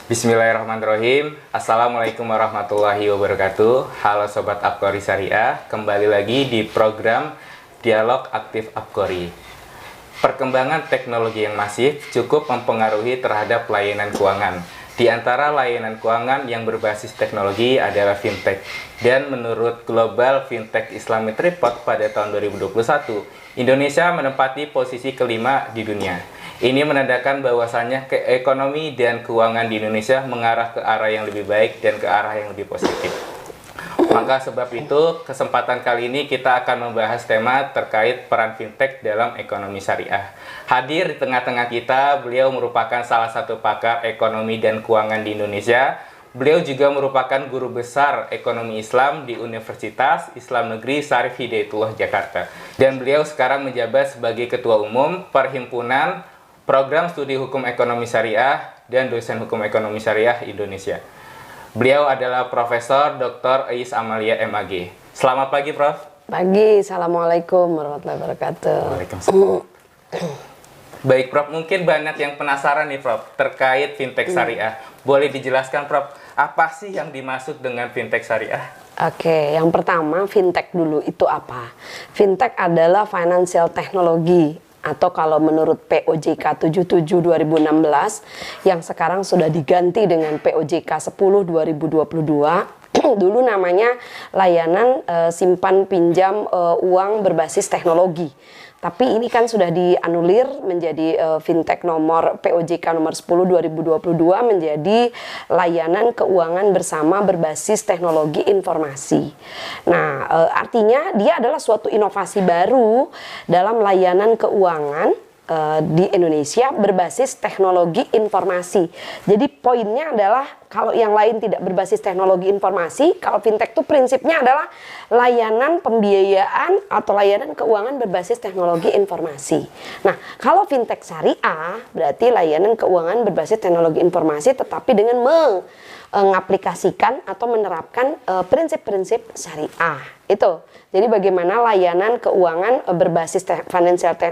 Bismillahirrahmanirrahim. Assalamualaikum warahmatullahi wabarakatuh. Halo Sobat Abqori Syariah, kembali lagi di program Dialog Aktif Abqori. Perkembangan teknologi yang masif cukup mempengaruhi terhadap layanan keuangan. Di antara layanan keuangan yang berbasis teknologi adalah fintech. Dan menurut Global Fintech Islamic Report pada tahun 2021, Indonesia menempati posisi kelima di dunia. Ini menandakan bahwasannya ekonomi dan keuangan di Indonesia mengarah ke arah yang lebih baik dan ke arah yang lebih positif. Maka sebab itu, kesempatan kali ini kita akan membahas tema terkait peran fintech dalam ekonomi syariah. Hadir di tengah-tengah kita, beliau merupakan salah satu pakar ekonomi dan keuangan di Indonesia. Beliau juga merupakan guru besar ekonomi Islam di Universitas Islam Negeri Syarif Hidayatullah Jakarta. Dan beliau sekarang menjabat sebagai Ketua Umum Perhimpunan Program Studi Hukum Ekonomi Syariah dan Dosen Hukum Ekonomi Syariah Indonesia. Beliau adalah Profesor Dr. Ais Amalia MAG. Selamat pagi, Prof. Pagi, Assalamualaikum warahmatullahi wabarakatuh. Waalaikumsalam. Baik, Prof. Mungkin banyak yang penasaran nih, Prof, terkait fintech syariah. Boleh dijelaskan, Prof, apa sih yang dimaksud dengan fintech syariah? Oke, yang pertama, fintech dulu itu apa? Fintech adalah financial technology, atau kalau menurut POJK 77 2016 yang sekarang sudah diganti dengan POJK 10 2022, dulu namanya layanan simpan pinjam uang berbasis teknologi. Tapi ini kan sudah dianulir menjadi fintech nomor POJK nomor 10 2022 menjadi layanan keuangan bersama berbasis teknologi informasi. Nah, artinya dia adalah suatu inovasi baru dalam layanan keuangan di Indonesia berbasis teknologi informasi. Jadi poinnya adalah kalau yang lain tidak berbasis teknologi informasi, kalau fintech itu prinsipnya adalah layanan pembiayaan atau layanan keuangan berbasis teknologi informasi. Nah, kalau fintech syariah berarti layanan keuangan berbasis teknologi informasi tetapi dengan mengaplikasikan atau menerapkan prinsip-prinsip syariah. Itu. Jadi bagaimana layanan keuangan berbasis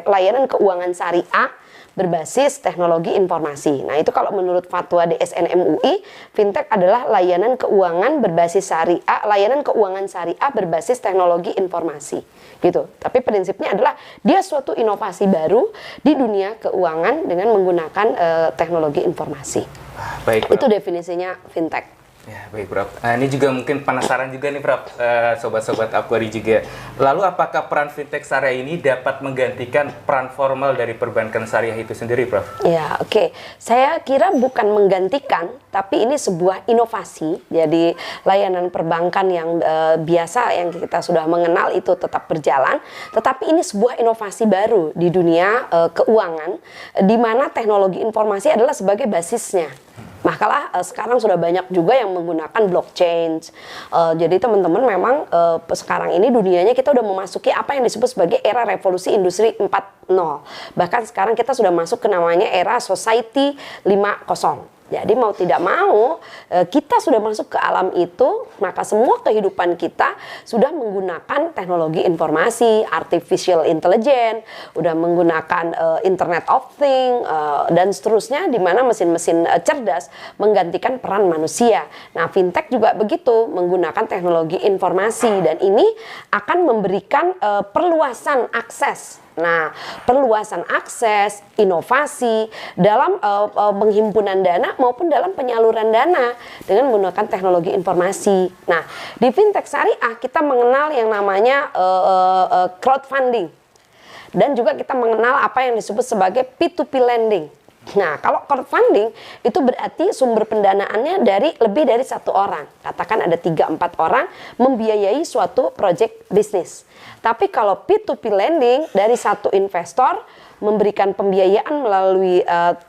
layanan keuangan syariah berbasis teknologi informasi. Nah, itu kalau menurut fatwa DSN MUI, fintech adalah layanan keuangan berbasis syariah, layanan keuangan syariah berbasis teknologi informasi. Gitu. Tapi prinsipnya adalah dia suatu inovasi baru di dunia keuangan dengan menggunakan teknologi informasi. Baik, Prof. Itu definisinya fintech. Ya, baik, Prof. Ini juga mungkin penasaran juga nih, Prof, sobat-sobat Abqori juga. Lalu apakah peran fintech syariah ini dapat menggantikan peran formal dari perbankan syariah itu sendiri, Prof? Ya, oke. Saya kira bukan menggantikan, tapi ini sebuah inovasi. Jadi layanan perbankan yang biasa yang kita sudah mengenal itu tetap berjalan, tetapi ini sebuah inovasi baru di dunia keuangan, di mana teknologi informasi adalah sebagai basisnya. Makalah sekarang sudah banyak juga yang menggunakan blockchain. Jadi teman-teman memang sekarang ini dunianya kita udah memasuki apa yang disebut sebagai era revolusi industri 4.0. Bahkan sekarang kita sudah masuk ke namanya era society 5.0. Jadi mau tidak mau kita sudah masuk ke alam itu, maka semua kehidupan kita sudah menggunakan teknologi informasi, artificial intelligence, udah menggunakan Internet of Things dan seterusnya, di mana mesin-mesin cerdas menggantikan peran manusia. Nah, fintech juga begitu, menggunakan teknologi informasi dan ini akan memberikan perluasan akses. Nah, perluasan akses, inovasi dalam penghimpunan dana maupun dalam penyaluran dana dengan menggunakan teknologi informasi. Nah, di fintech syariah kita mengenal yang namanya crowdfunding dan juga kita mengenal apa yang disebut sebagai P2P lending. Nah, kalau crowdfunding itu berarti sumber pendanaannya dari lebih dari satu orang. Katakan ada 3-4 orang membiayai suatu project bisnis. Tapi kalau P2P lending dari satu investor memberikan pembiayaan melalui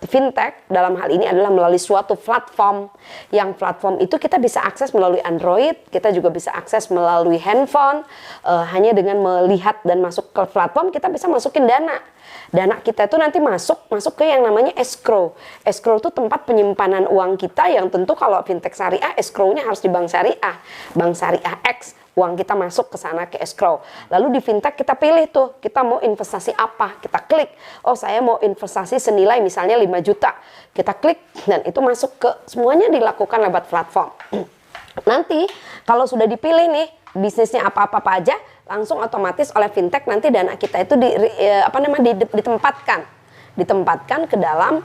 fintech, dalam hal ini adalah melalui suatu platform. Yang platform itu kita bisa akses melalui Android, kita juga bisa akses melalui handphone. Hanya dengan melihat dan masuk ke platform kita bisa masukin dana. Dana kita itu nanti masuk ke yang namanya escrow. Escrow itu tempat penyimpanan uang kita yang tentu kalau fintech syariah escrow-nya harus di bank syariah X uang kita masuk ke sana ke escrow. Lalu di fintech kita pilih tuh, kita mau investasi apa, kita klik. Oh saya mau investasi senilai misalnya 5 juta. Kita klik dan itu masuk ke, semuanya dilakukan lewat platform. Nanti kalau sudah dipilih nih bisnisnya apa-apa aja, langsung otomatis oleh fintech nanti dana kita itu ditempatkan ke dalam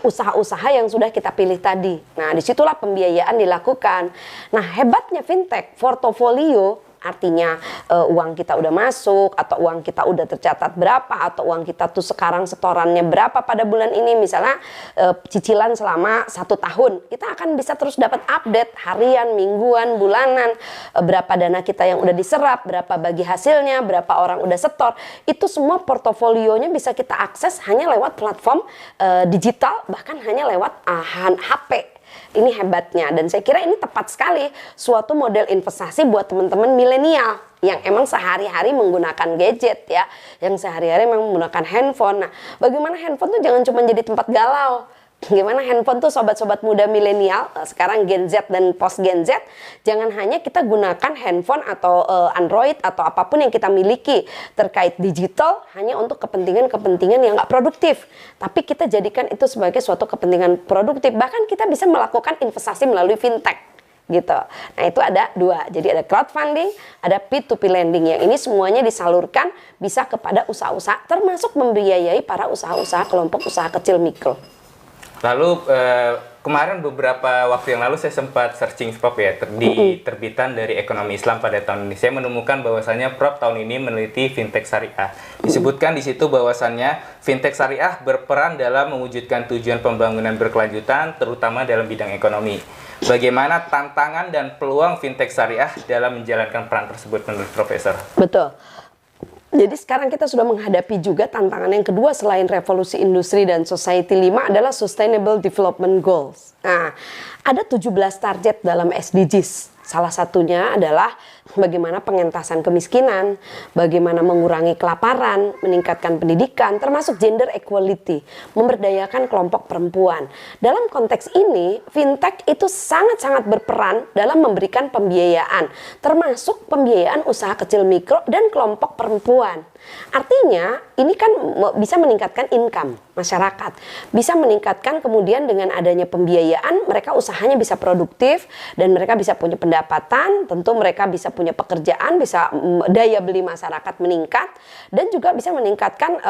usaha-usaha yang sudah kita pilih tadi. Nah, disitulah pembiayaan dilakukan. Nah, hebatnya fintech, portofolio artinya uang kita udah masuk atau uang kita udah tercatat berapa atau uang kita tuh sekarang setorannya berapa pada bulan ini, misalnya cicilan selama 1 tahun, kita akan bisa terus dapat update harian, mingguan, bulanan, berapa dana kita yang udah diserap, berapa bagi hasilnya, berapa orang udah setor. Itu semua portofolionya bisa kita akses hanya lewat platform digital, bahkan hanya lewat HP. Ini hebatnya, dan saya kira ini tepat sekali suatu model investasi buat teman-teman milenial yang emang sehari-hari menggunakan gadget ya, yang sehari-hari memang menggunakan handphone. Nah, bagaimana handphone tuh jangan cuma jadi tempat galau. Gimana handphone tuh sobat-sobat muda milenial, sekarang Gen Z dan post Gen Z, jangan hanya kita gunakan handphone atau Android atau apapun yang kita miliki terkait digital hanya untuk kepentingan-kepentingan yang nggak produktif. Tapi kita jadikan itu sebagai suatu kepentingan produktif. Bahkan kita bisa melakukan investasi melalui fintech gitu. Nah itu ada 2, jadi ada crowdfunding, ada P2P lending, yang ini semuanya disalurkan bisa kepada usaha-usaha, termasuk membiayai para usaha-usaha kelompok usaha kecil mikro. Lalu kemarin beberapa waktu yang lalu saya sempat searching ya di terbitan dari Ekonomi Islam pada tahun ini. Saya menemukan bahwasannya Prof tahun ini meneliti fintech syariah. Disebutkan di situ bahwasannya fintech syariah berperan dalam mewujudkan tujuan pembangunan berkelanjutan, terutama dalam bidang ekonomi. Bagaimana tantangan dan peluang fintech syariah dalam menjalankan peran tersebut menurut Profesor? Betul. Jadi sekarang kita sudah menghadapi juga tantangan yang kedua selain revolusi industri dan society 5 adalah Sustainable Development Goals. Nah, ada 17 target dalam SDGs. Salah satunya adalah bagaimana pengentasan kemiskinan, bagaimana mengurangi kelaparan, meningkatkan pendidikan, termasuk gender equality, memberdayakan kelompok perempuan. Dalam konteks ini, fintech itu sangat-sangat berperan dalam memberikan pembiayaan, termasuk pembiayaan usaha kecil mikro dan kelompok perempuan. Artinya, ini kan bisa meningkatkan income masyarakat, bisa meningkatkan kemudian dengan adanya pembiayaan, mereka usahanya bisa produktif dan mereka bisa punya pendapatan, tentu mereka bisa punya pekerjaan, bisa daya beli masyarakat meningkat, dan juga bisa meningkatkan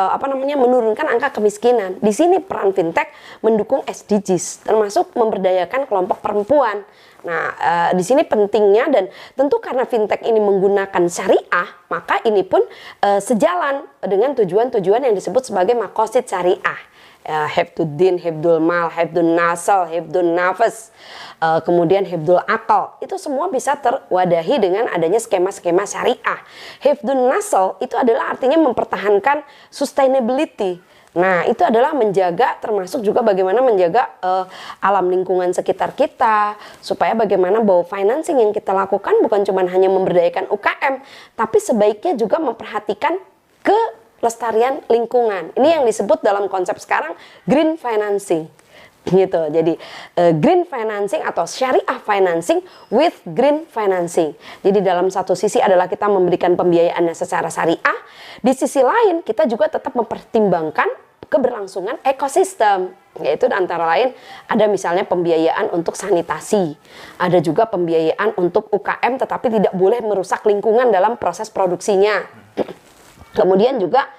menurunkan angka kemiskinan. Di sini peran fintech mendukung SDGs, termasuk memberdayakan kelompok perempuan. Nah, di sini pentingnya, dan tentu karena fintech ini menggunakan syariah, maka ini pun sejalan dengan tujuan-tujuan yang disebut sebagai maqasid syariah. Hifdud din, hifdul mal, hifdun nasal, hifdun nafas, kemudian hifdul akal. Itu semua bisa terwadahi dengan adanya skema-skema syariah. Hifdun nasal itu adalah artinya mempertahankan sustainability. Nah, itu adalah menjaga, termasuk juga bagaimana menjaga alam lingkungan sekitar kita, supaya bagaimana bahwa financing yang kita lakukan bukan cuma hanya memberdayakan UKM, tapi sebaiknya juga memperhatikan kelestarian lingkungan. Ini yang disebut dalam konsep sekarang green financing. Gitu. Jadi green financing atau syariah financing with green financing. Jadi dalam satu sisi adalah kita memberikan pembiayaannya secara syariah, di sisi lain kita juga tetap mempertimbangkan keberlangsungan ekosistem, yaitu antara lain ada misalnya pembiayaan untuk sanitasi, ada juga pembiayaan untuk UKM tetapi tidak boleh merusak lingkungan dalam proses produksinya. Kemudian juga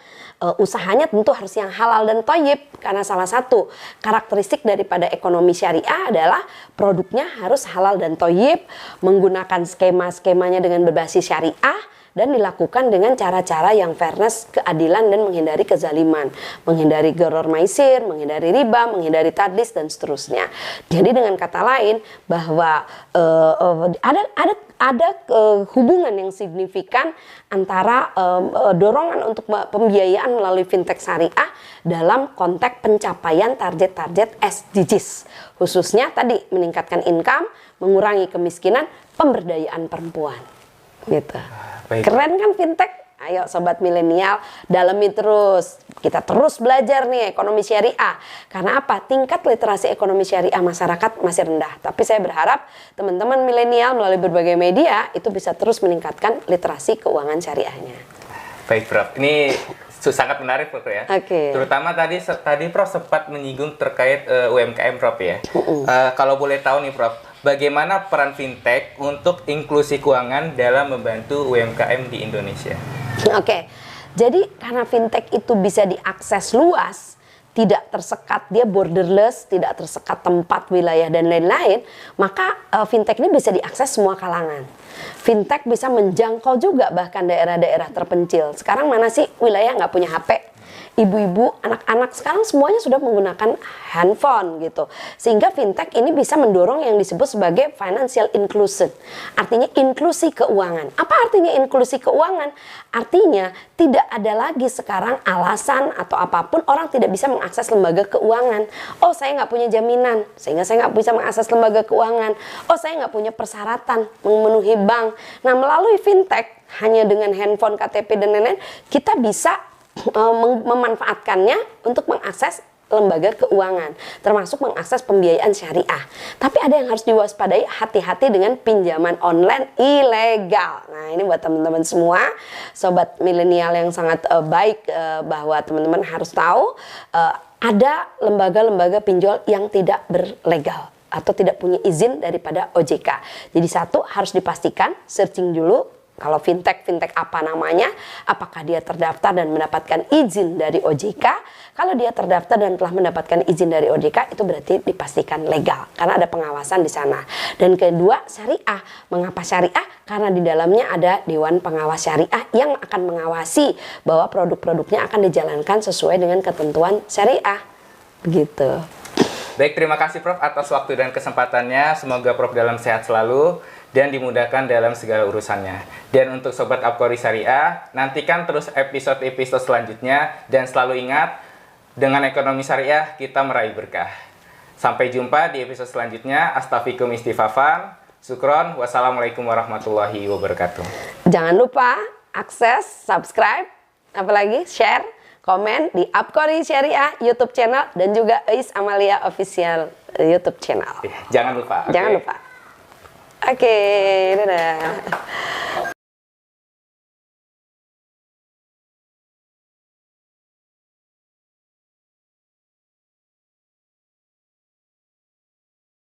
usahanya tentu harus yang halal dan thayyib, karena salah satu karakteristik daripada ekonomi syariah adalah produknya harus halal dan thayyib, menggunakan skema-skemanya dengan berbasis syariah, dan dilakukan dengan cara-cara yang fairness, keadilan, dan menghindari kezaliman, menghindari gharar maisir, menghindari riba, menghindari tadlis, dan seterusnya. Jadi dengan kata lain bahwa ada hubungan yang signifikan antara dorongan untuk pembiayaan melalui fintech syariah dalam konteks pencapaian target-target SDGs, khususnya tadi meningkatkan income, mengurangi kemiskinan, pemberdayaan perempuan. Gitu. Baik. Keren kan fintech? Ayo sobat milenial, dalemi terus. Kita terus belajar nih ekonomi syariah. Karena apa? Tingkat literasi ekonomi syariah masyarakat masih rendah. Tapi saya berharap teman-teman milenial melalui berbagai media itu bisa terus meningkatkan literasi keuangan syariahnya. Baik, Prof. Ini sangat menarik, Prof ya. Oke. Terutama tadi Prof sempat menyinggung terkait UMKM, Prof ya. Kalau boleh tahu nih, Prof, bagaimana peran fintech untuk inklusi keuangan dalam membantu UMKM di Indonesia? Oke, jadi karena fintech itu bisa diakses luas, tidak tersekat, dia borderless, tidak tersekat tempat, wilayah, dan lain-lain, maka fintech ini bisa diakses semua kalangan. Fintech bisa menjangkau juga bahkan daerah-daerah terpencil. Sekarang mana sih wilayah nggak punya HP? Ibu-ibu, anak-anak sekarang semuanya sudah menggunakan handphone gitu. Sehingga fintech ini bisa mendorong yang disebut sebagai financial inclusion. Artinya inklusi keuangan. Apa artinya inklusi keuangan? Artinya tidak ada lagi sekarang alasan atau apapun orang tidak bisa mengakses lembaga keuangan. Oh, saya nggak punya jaminan, sehingga saya nggak bisa mengakses lembaga keuangan. Oh, saya nggak punya persyaratan memenuhi bank. Nah, melalui fintech, hanya dengan handphone, KTP, dan lain-lain, kita bisa memanfaatkannya untuk mengakses lembaga keuangan, termasuk mengakses pembiayaan syariah. Tapi ada yang harus diwaspadai, hati-hati dengan pinjaman online ilegal. Nah, ini buat teman-teman semua, sobat milenial yang sangat baik, bahwa teman-teman harus tahu ada lembaga-lembaga pinjol yang tidak berlegal atau tidak punya izin daripada OJK. Jadi satu, harus dipastikan searching dulu. Kalau fintech apa namanya, apakah dia terdaftar dan mendapatkan izin dari OJK? Kalau dia terdaftar dan telah mendapatkan izin dari OJK, itu berarti dipastikan legal, karena ada pengawasan di sana. Dan kedua, syariah. Mengapa syariah? Karena di dalamnya ada Dewan Pengawas Syariah yang akan mengawasi bahwa produk-produknya akan dijalankan sesuai dengan ketentuan syariah. Begitu. Baik, terima kasih Prof atas waktu dan kesempatannya. Semoga Prof dalam sehat selalu dan dimudahkan dalam segala urusannya. Dan untuk Sobat Abqori Syariah, nantikan terus episode-episode selanjutnya. Dan selalu ingat, dengan ekonomi syariah kita meraih berkah. Sampai jumpa di episode selanjutnya. Astaghfirukum istighfafan. Sukron. Wassalamualaikum warahmatullahi wabarakatuh. Jangan lupa akses, subscribe, apalagi share, komen di Abqori Syariah YouTube channel dan juga Ais Amalia Official YouTube channel. Jangan lupa. Jangan lupa. Oke, dadah.